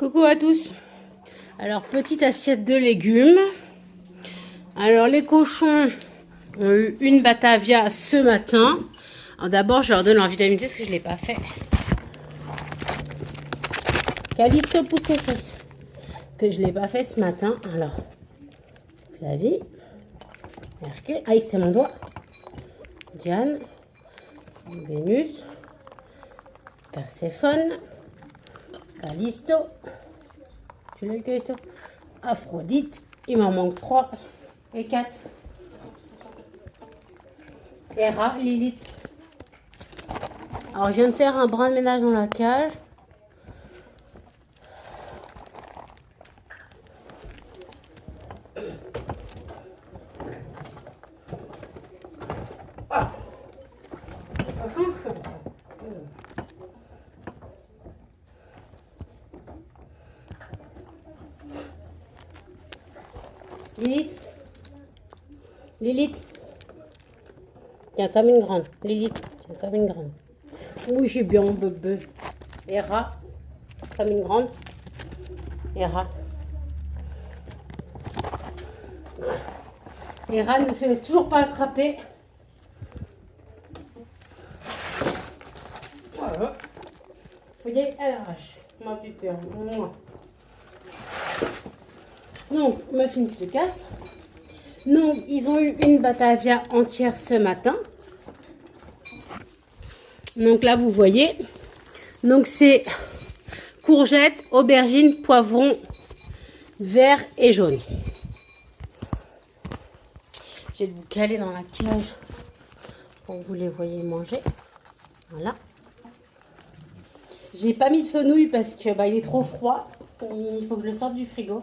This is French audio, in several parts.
Coucou à tous. Alors, petite assiette de légumes. Alors, les cochons ont eu une Batavia ce matin. Alors, d'abord, je leur donne leur vitamine C parce que je ne l'ai pas fait. Calisto, pousse tes fesses. Que je ne l'ai pas fait ce matin. Alors, Flavie, Hercule. Ah, c'était mon doigt. Diane, Vénus, Perséphone, Calisto. Tu l'as eu, Calisto? Aphrodite. Il m'en manque 3 et 4. Hera, Lilith. Alors, je viens de faire un brin de ménage dans la cage. Lilith. Lilith. Tiens, comme une grande. Lilith. Tiens, comme une grande. Oui, j'ai bien, bébé. Hera. Comme une grande. Hera. Hera ne se laisse toujours pas attraper. Voilà. Regardez, elle arrache. Ma petite heure. Donc, Muffin, tu te casses. Donc, ils ont eu une Batavia entière ce matin. Donc là, vous voyez. Donc, c'est courgettes, aubergines, poivrons, vert et jaune. Je vais vous caler dans la cage pour que vous les voyez manger. Voilà. J'ai pas mis de fenouil parce que il est trop froid. Il faut que je le sorte du frigo.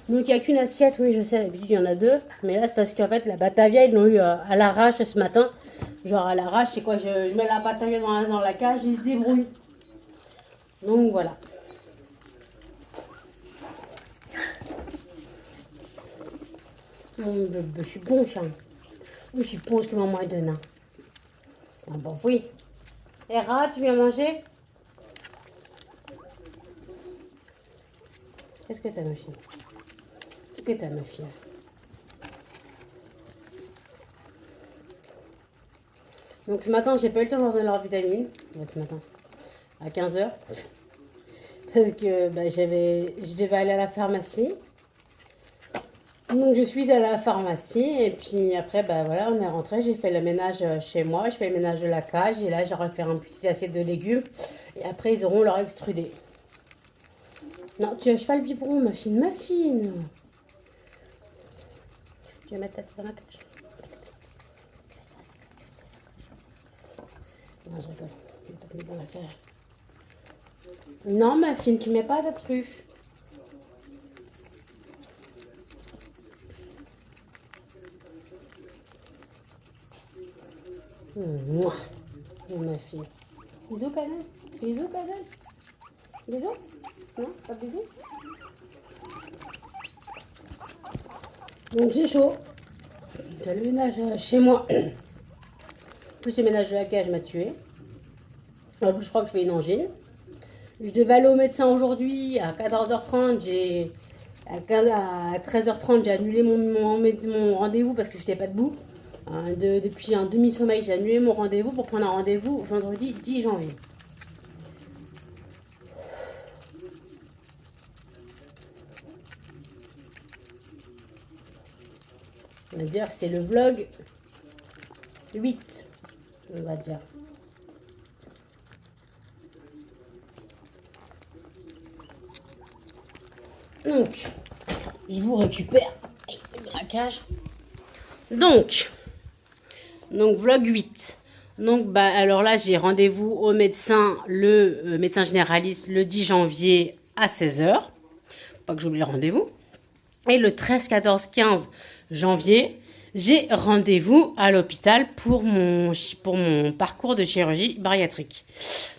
Donc il n'y a qu'une assiette, oui je sais, d'habitude il y en a 2. Mais là c'est parce qu'en fait la Batavia ils l'ont eu à l'arrache ce matin. Genre à l'arrache, c'est quoi, je mets la Batavia dans la cage, ils se débrouillent. Donc voilà. Je suis ponche. Hein. Oui, je suis ponche que maman est de nain. Ah bon oui. Hera, tu viens manger? Qu'est-ce que t'as ma fille? Que t'as ma fille. Donc ce matin j'ai pas eu le temps de leur donner leur vitamine. Ce matin à 15h parce que je devais aller à la pharmacie. Donc je suis à la pharmacie et puis après voilà, on est rentré, j'ai fait le ménage chez moi, je fais le ménage de la cage et là j'aurais fait une petite assiette de légumes et après ils auront leur extrudé. Non, tu lâches pas le biberon ma fille, ma fille. Je vais mettre ta tête dans la cage. Non, je rigole. Je vais pas mettre dans la cage. Non, ma fille, tu mets pas ta truffe. Mouah. Ma fille. Bisous, Canel. Bisous, Canel. Bisous. Non, pas bisous. Donc j'ai chaud. J'ai le ménage chez moi. Plus le ménage de la cage m'a tué. En plus, je crois que je fais une angine. Je devais aller au médecin aujourd'hui à 14h30. À 13h30, j'ai annulé mon rendez-vous parce que je n'étais pas debout. Depuis un demi-sommeil, j'ai annulé mon rendez-vous pour prendre un rendez-vous vendredi 10 janvier. On va dire que c'est le vlog 8, on va dire. Donc, je vous récupère dans la cage. Donc vlog 8. Donc, alors là, j'ai rendez-vous au médecin, le médecin généraliste, le 10 janvier à 16h. Pas que j'oublie le rendez-vous. Et le 13, 14, 15 janvier, j'ai rendez-vous à l'hôpital pour mon parcours de chirurgie bariatrique.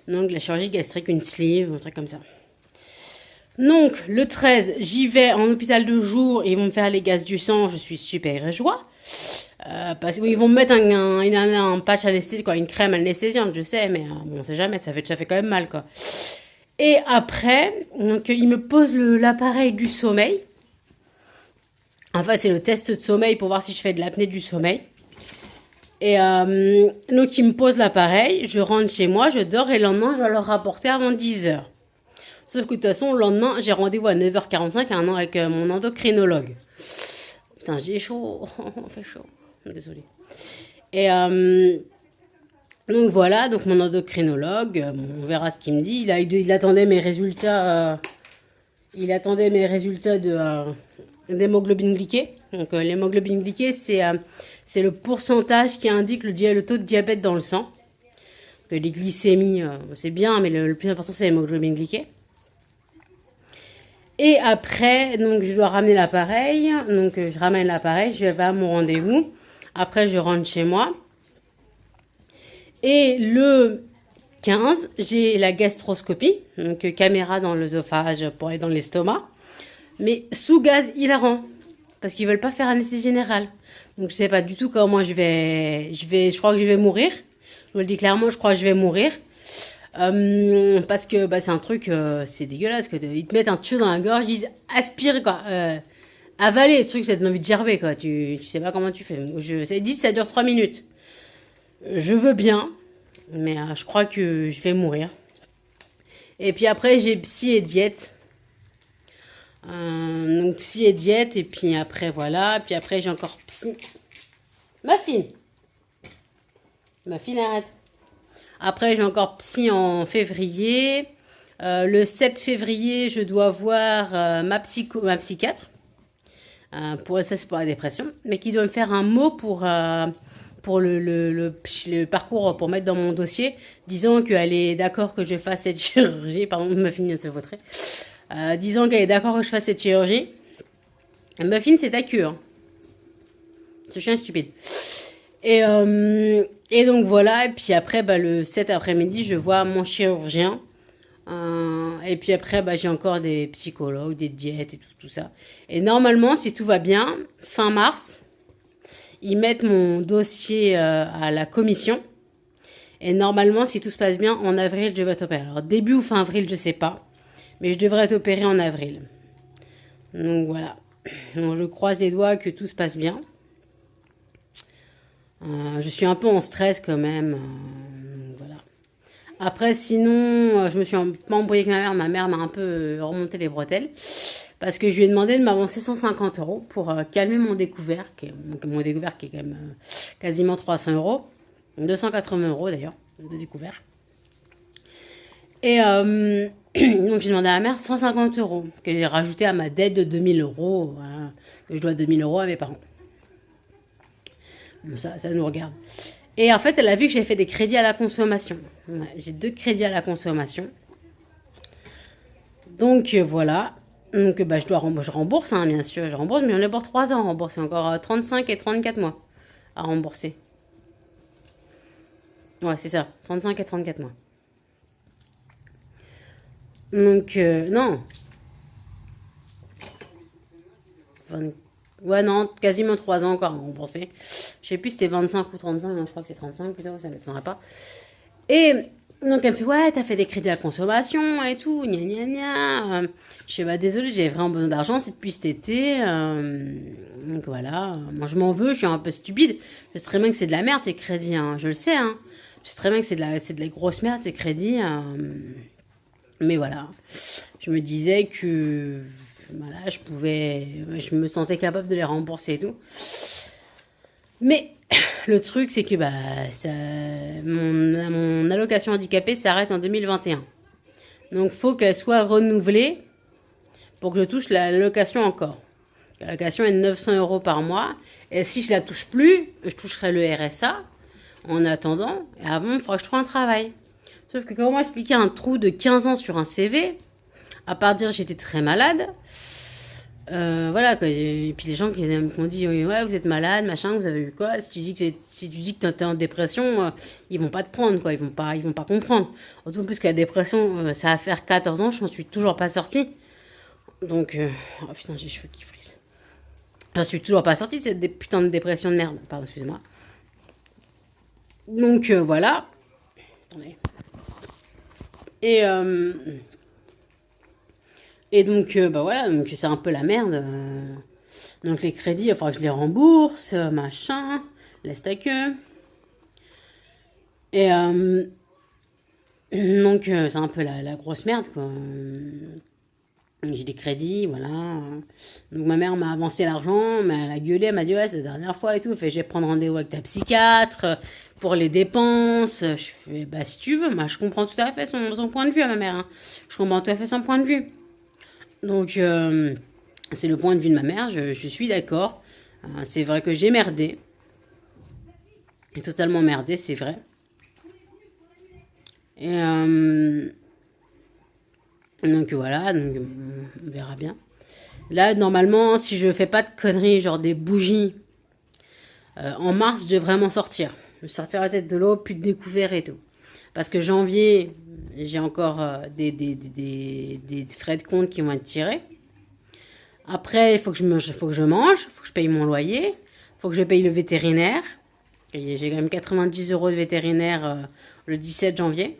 Donc, la chirurgie gastrique, une sleeve, un truc comme ça. Donc, le 13, j'y vais en hôpital de jour et ils vont me faire les gaz du sang. Je suis super joie. Parce qu'ils vont me mettre un patch anesthésique, quoi, une crème anesthésiante, je sais, mais bon, on sait jamais, ça fait quand même mal, quoi. Et après, donc, il me pose l'appareil du sommeil. Enfin, c'est le test de sommeil pour voir si je fais de l'apnée du sommeil. Et donc, il me pose l'appareil, je rentre chez moi, je dors et le lendemain, je dois le rapporter avant 10h. Sauf que de toute façon, le lendemain, j'ai rendez-vous à 9h45 avec mon endocrinologue. Putain, j'ai chaud, on fait chaud, désolée. Et donc voilà, donc mon endocrinologue, on verra ce qu'il me dit. Il attendait mes résultats, d'hémoglobine glyquée. Donc l'hémoglobine glyquée, c'est le pourcentage qui indique le taux de diabète dans le sang. Les glycémies, c'est bien, mais le plus important, c'est l'hémoglobine glyquée. Et après, donc je dois ramener l'appareil. Donc je ramène l'appareil, je vais à mon rendez-vous. Après, je rentre chez moi. Et le 15, j'ai la gastroscopie, donc caméra dans l'œsophage pour aller dans l'estomac. Mais sous gaz hilarant, parce qu'ils veulent pas faire anesthésie générale. Donc je sais pas du tout comment je crois que je vais mourir. Je vous le dis clairement, je crois que je vais mourir. Parce que c'est un truc, c'est dégueulasse. Ils te mettent un tuyau dans la gorge, ils disent aspire, quoi. Avaler, le truc, ça te donne envie de gerber, quoi. Tu sais pas comment tu fais. Ils disent ça dure 3 minutes. Je veux bien, mais je crois que je vais mourir. Et puis après, j'ai psy et diète. Donc psy et diète, et puis après, voilà. Puis après, j'ai encore psy. Ma fille, arrête. Après, j'ai encore psy en février. Le 7 février, je dois voir ma psychiatre. Ça, c'est pour la dépression. Mais qui doit me faire un mot pour le parcours, pour mettre dans mon dossier, disant qu'elle est d'accord que je fasse cette chirurgie. Pardon, Muffin se vautrer. Disant qu'elle est d'accord que je fasse cette chirurgie. Muffin, c'est ta cure. Ce chien est stupide. Et donc voilà, et puis après, le 7 après-midi, je vois mon chirurgien. Et puis après, j'ai encore des psychologues, des diètes et tout ça. Et normalement, si tout va bien, fin mars, ils mettent mon dossier à la commission. Et normalement, si tout se passe bien, en avril, je vais être opérée. Alors début ou fin avril, je sais pas. Mais je devrais être opérée en avril. Donc voilà. Donc, je croise les doigts que tout se passe bien. Je suis un peu en stress quand même. Voilà. Après, sinon, je me suis pas embrouillée avec ma mère. Ma mère m'a un peu remonté les bretelles. Parce que je lui ai demandé de m'avancer 150 € pour calmer mon découvert. Mon découvert qui est quand même quasiment 300 €. 280 € d'ailleurs, de découvert. Et donc j'ai demandé à ma mère 150 € que j'ai rajouté à ma dette de 2000 €. Que je dois 2000 € à mes parents. Bon, ça nous regarde. Et en fait, elle a vu que j'ai fait des crédits à la consommation. Ouais, j'ai 2 crédits à la consommation. Donc voilà. Donc je rembourse, hein, bien sûr. Je rembourse, mais on est pour 3 ans à rembourser. Encore 35 et 34 mois à rembourser. Ouais, c'est ça. 35 et 34 mois. Donc, non. Ouais, non, quasiment 3 ans encore à rembourser. Je sais plus si c'était 25 ou 35. Non, je crois que c'est 35 plutôt. Ça ne m'étonnera pas. Et donc, elle me fait, ouais, t'as fait des crédits à la consommation et tout. Gna gna gna. Je suis désolée, j'ai vraiment besoin d'argent. C'est depuis cet été. Donc voilà. Moi, je m'en veux. Je suis un peu stupide. Je sais très bien que c'est de la merde, ces crédits. Hein. Je le sais. Hein. Je sais très bien que c'est de la grosse merde, ces crédits. Mais voilà. Je me disais que voilà, je me sentais capable de les rembourser et tout. Mais le truc, c'est que mon allocation handicapée s'arrête en 2021. Donc, il faut qu'elle soit renouvelée pour que je touche l'allocation encore. L'allocation est de 900 € par mois. Et si je la touche plus, je toucherai le RSA en attendant. Et avant, il faudra que je trouve un travail. Sauf que comment expliquer un trou de 15 ans sur un CV, à part dire j'étais très malade. Voilà quoi. Et puis les gens qui m'ont dit ouais, vous êtes malade, machin, vous avez eu quoi? Si tu dis que t'es en dépression, ils vont pas te prendre quoi, ils vont pas comprendre. D'autant plus que la dépression, ça va faire 14 ans, je n'en suis toujours pas sortie. Donc oh putain, j'ai les cheveux qui frisent. Je suis toujours pas sortie de cette putain de dépression de merde. Pardon, excusez-moi. Donc voilà. Attendez. Et Et donc, bah voilà, donc c'est un peu la merde. Donc les crédits, il faudra que je les rembourse, machin, laisse ta queue. Et donc c'est un peu la grosse merde, quoi. J'ai des crédits, voilà. Donc ma mère m'a avancé l'argent, mais elle a gueulé, elle m'a dit ouais, c'est la dernière fois et tout. Fait, je vais prendre rendez-vous avec ta psychiatre pour les dépenses. Je fais bah si tu veux, moi je comprends tout à fait son point de vue à ma mère. Hein. Je comprends tout à fait son point de vue. Donc c'est le point de vue de ma mère, je suis d'accord. C'est vrai que j'ai merdé. J'ai totalement merdé, c'est vrai. Et donc voilà, donc, on verra bien. Là, normalement, si je fais pas de conneries, genre des bougies, en mars, je devrais m'en sortir. Je sortir la tête de l'eau, plus de découvert et tout. Parce que janvier, j'ai encore des frais de compte qui vont être tirés. Après, il faut que je mange, il faut que je paye mon loyer, il faut que je paye le vétérinaire. J'ai quand même 90 € de vétérinaire le 17 janvier.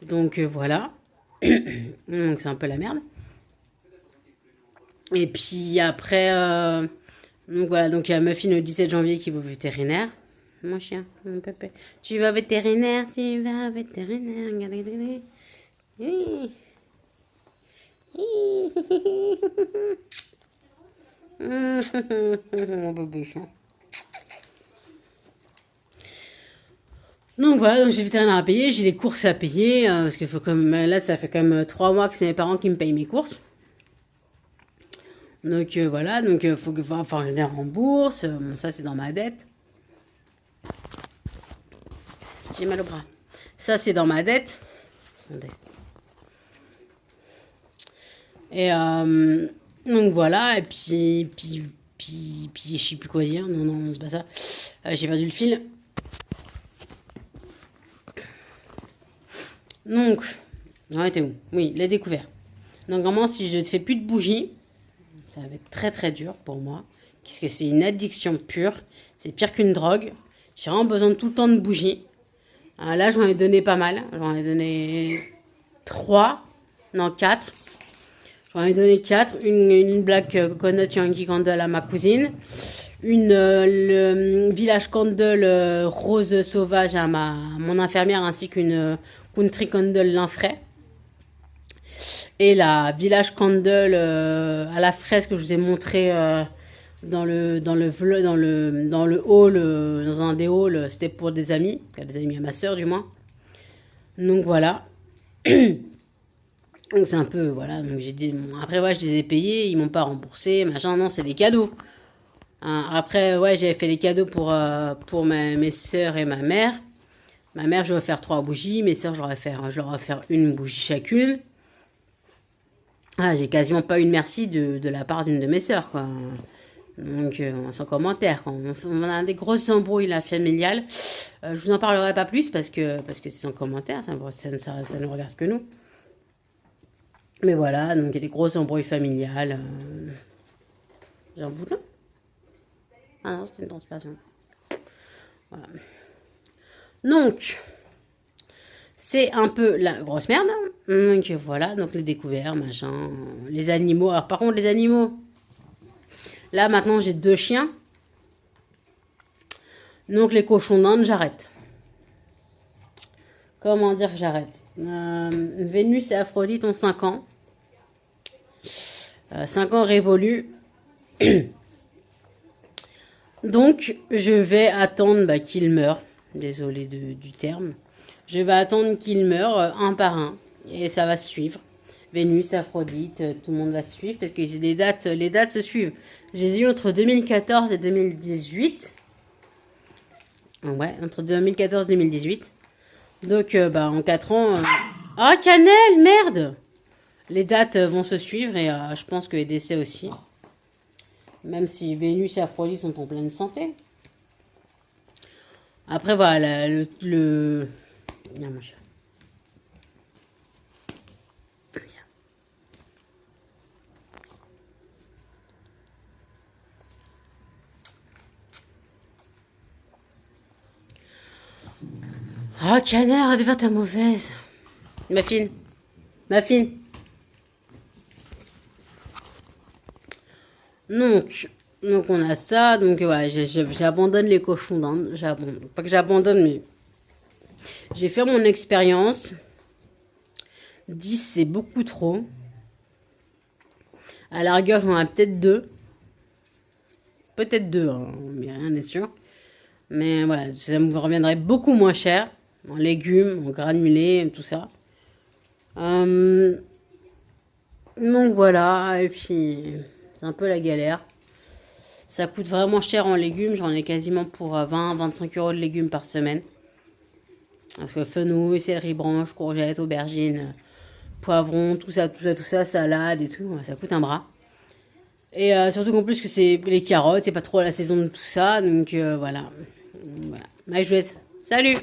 Donc voilà. Donc c'est un peu la merde. Et puis après, donc voilà, donc il y a ma fille le 17 janvier qui va au vétérinaire. Mon chien, mon pépé. Tu vas au vétérinaire, tu vas au vétérinaire. Mon bébé chien. Donc voilà, donc j'ai le vétérinaire à payer, j'ai les courses à payer, parce qu'il faut comme là ça fait quand même 3 mois que c'est mes parents qui me payent mes courses. Donc voilà, donc faut que enfin je les rembourse, bon ça c'est dans ma dette. J'ai mal au bras. Ça c'est dans ma dette. Attendez. Et donc voilà, et puis je sais plus quoi dire. Non, non, c'est pas ça. J'ai perdu le fil. Donc, j'en étais où? Oui, les découvertes. Donc vraiment, si je ne fais plus de bougies, ça va être très très dur pour moi. Parce que c'est une addiction pure. C'est pire qu'une drogue. J'ai vraiment besoin de tout le temps de bougies. Là, j'en ai donné pas mal. J'en ai donné 3. Non, 4. J'en ai donné 4. Une Black Coconut Yankee Candle à ma cousine. Le Village Candle Rose Sauvage à mon infirmière, ainsi qu'une Country Candle Linfray. Et la Village Candle à la fraise que je vous ai montré dans le hall, dans un des halls, c'était pour des amis à ma soeur du moins. Donc voilà. Donc c'est un peu, voilà, donc j'ai dit, bon, après ouais, je les ai payés, ils m'ont pas remboursé, machin, non, c'est des cadeaux. Hein, après, ouais, j'avais fait les cadeaux pour mes soeurs et ma mère. Ma mère, je vais faire 3 bougies, mes soeurs, je leur ai faire une bougie chacune. Ah, j'ai quasiment pas eu de merci de la part d'une de mes soeurs, quoi. Donc, sans commentaire, quoi. On a des grosses embrouilles, là, familiales. Je vous en parlerai pas plus parce que c'est sans commentaire, ça ne regarde que nous. Mais voilà, donc il y a des grosses embrouilles familiales. J'ai un bouton? Ah non, c'était une transpiration. Voilà. Donc, c'est un peu la grosse merde. Donc voilà, donc les découvertes, machin, les animaux. Alors par contre, les animaux, là maintenant j'ai 2 chiens. Donc les cochons d'Inde, j'arrête. Comment dire que j'arrête? Vénus et Aphrodite ont 5 ans. 5 ans révolus. Donc, je vais attendre qu'ils meurent. Désolé du terme. Je vais attendre qu'ils meurent un par un. Et ça va se suivre. Vénus, Aphrodite, tout le monde va se suivre. Parce que les dates se suivent. J'ai eu entre 2014 et 2018. Ouais, entre 2014 et 2018. Donc, en 4 ans... Oh, cannelle, merde! Les dates vont se suivre et je pense que les décès aussi. Même si Vénus et Aphrodite sont en pleine santé. Après, voilà, Viens, mon chat. Viens. Oh, Chanel, arrête de faire ta mauvaise. Ma fille. Donc on a ça. Donc ouais, j'abandonne les cochons d'Inde. Pas que j'abandonne, mais j'ai fait mon expérience. 10, c'est beaucoup trop. À la rigueur, j'en ai peut-être 2. Peut-être 2, hein, mais rien n'est sûr. Mais voilà, ça me reviendrait beaucoup moins cher. En légumes, en granulés, tout ça. Donc voilà, et puis c'est un peu la galère. Ça coûte vraiment cher en légumes. J'en ai quasiment pour 20-25 euros de légumes par semaine. Parce que fenouil, céleri branche, courgettes, aubergines, poivrons, tout ça, salade et tout. Ça coûte un bras. Et surtout qu'en plus que c'est les carottes, c'est pas trop la saison de tout ça. Donc voilà. Voilà. My jouette. Salut!